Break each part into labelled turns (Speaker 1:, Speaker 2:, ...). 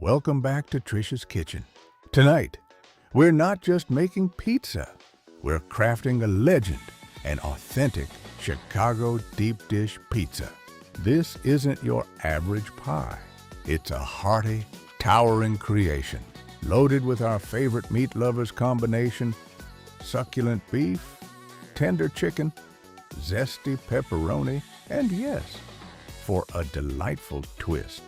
Speaker 1: Welcome back to Trisha's Kitchen. Tonight, we're not just making pizza, we're crafting a legend, an authentic Chicago deep dish pizza. This isn't your average pie. It's a hearty, towering creation, loaded with our favorite meat lovers combination: succulent beef, tender chicken, zesty pepperoni, and yes, for a delightful twist,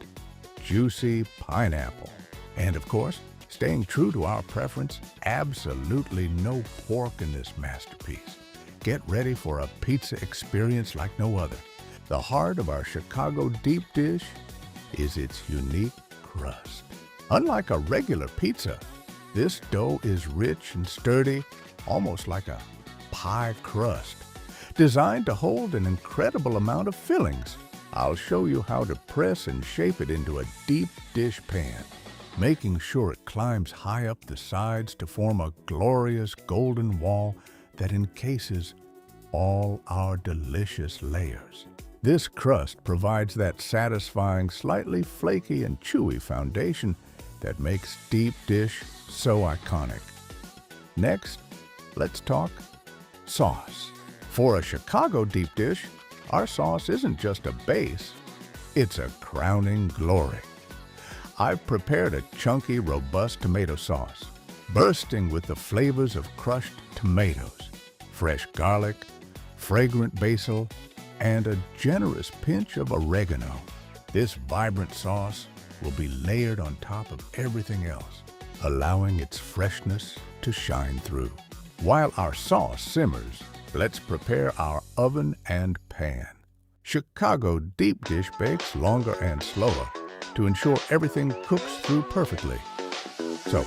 Speaker 1: juicy pineapple. And of course, staying true to our preference, absolutely no pork in this masterpiece. Get ready for a pizza experience like no other. The heart of our Chicago deep dish is its unique crust. Unlike a regular pizza, this dough is rich and sturdy, almost like a pie crust, designed to hold an incredible amount of fillings. I'll show you how to press and shape it into a deep dish pan, making sure it climbs high up the sides to form a glorious golden wall that encases all our delicious layers. This crust provides that satisfying, slightly flaky and chewy foundation that makes deep dish so iconic. Next, let's talk sauce. For a Chicago deep dish, our sauce isn't just a base, it's a crowning glory. I've prepared a chunky, robust tomato sauce, bursting with the flavors of crushed tomatoes, fresh garlic, fragrant basil, and a generous pinch of oregano. This vibrant sauce will be layered on top of everything else, allowing its freshness to shine through. While our sauce simmers, let's prepare our oven and pan. Chicago deep dish bakes longer and slower to ensure everything cooks through perfectly. So,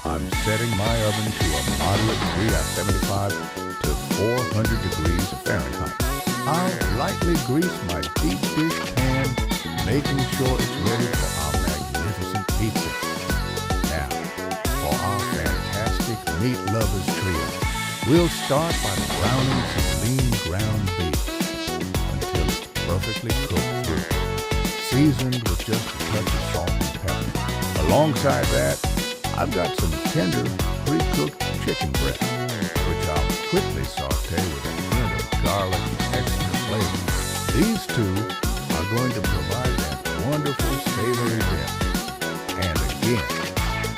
Speaker 1: I'm setting my oven to a moderate 375 to 400 degrees Fahrenheit. I lightly grease my deep dish pan, making sure it's ready for our magnificent pizza. Now, for our fantastic meat lovers trio, we'll start by browning some lean ground beef until it's perfectly cooked through, seasoned with just a touch of salt and pepper. Alongside that, I've got some tender, pre-cooked chicken breast, which I'll quickly saute with a hint of garlic and extra flavor. These two are going to provide that wonderful savory dip. And again,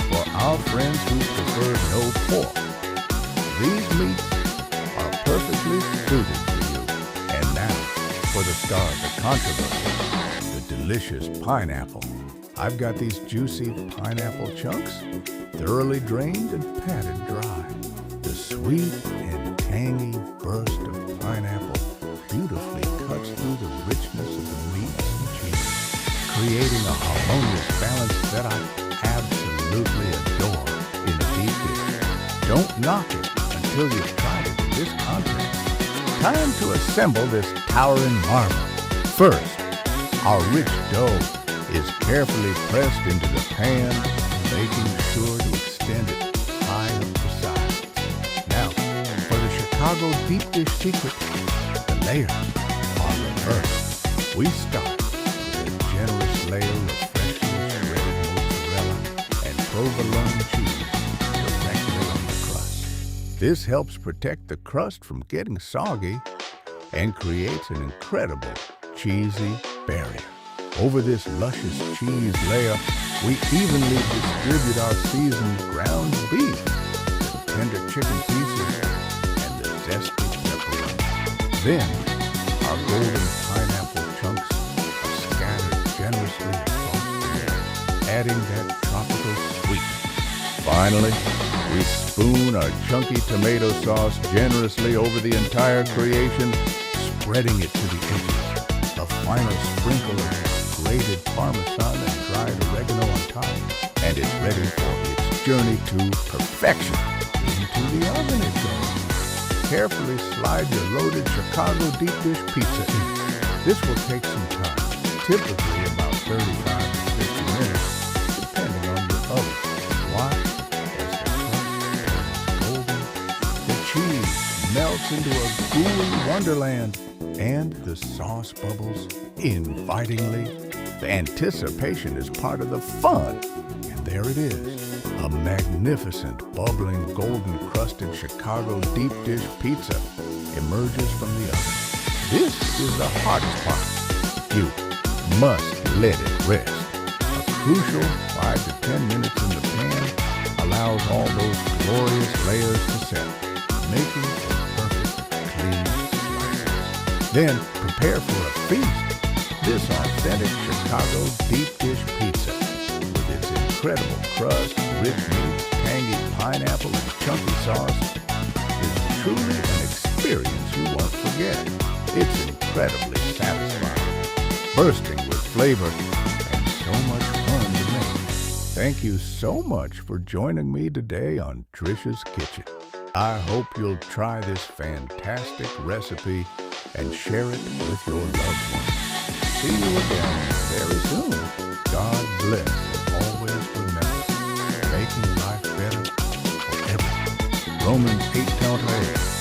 Speaker 1: for our friends who prefer no pork, these meats are perfectly suited for you. And now, for the star of the controversy, the delicious pineapple. I've got these juicy pineapple chunks, thoroughly drained and patted dry. The sweet and tangy burst of pineapple beautifully cuts through the richness of the meats and cheese, creating a harmonious balance that I absolutely adore in a deep dish. Don't knock it until you've tried it in this context. Time to assemble this towering marvel. First, our rich dough is carefully pressed into the pan, making sure to extend it high up the sides. Now, for the Chicago deep dish secret, the layers are reversed. We start with a generous layer of freshly shredded mozzarella and provolone cheese directly on the crust. This helps protect the crust from getting soggy and creates an incredible cheesy barrier. Over this luscious cheese layer, we evenly distribute our seasoned ground beef, the tender chicken pieces, and the zesty pepperoni. Then, our golden pineapple chunks are scattered generously across the layer, adding that tropical sweetness. Finally, we spoon our chunky tomato sauce generously over the entire creation, spreading it to the edges. A final sprinkle of grated Parmesan and dried oregano on top, and it's ready for its journey to perfection. Into the oven it goes. Carefully slide your loaded Chicago deep dish pizza in. This will take some time, typically about 35 to 50 minutes, depending on your oven. Why? As the crust turns golden, the cheese melts into a gooey wonderland, and the sauce bubbles invitingly The anticipation is part of the fun. And there it is, a magnificent, bubbling, golden-crusted Chicago deep dish pizza emerges from the oven. This is the hardest part. You must let it rest. A crucial 5 to 10 minutes in the pan allows all those glorious layers to set, making a perfect, clean slice. Then prepare for a feast. This authentic Chicago deep dish pizza, with its incredible crust, rich meat, tangy pineapple, and chunky sauce, is truly an experience you won't forget. It's incredibly satisfying, bursting with flavor, and so much fun to make. Thank you so much for joining me today on Trisha's Kitchen. I hope you'll try this fantastic recipe and share it with your loved ones. See you again very soon. God bless, and always remember, making life better for everyone. Romans 8:28.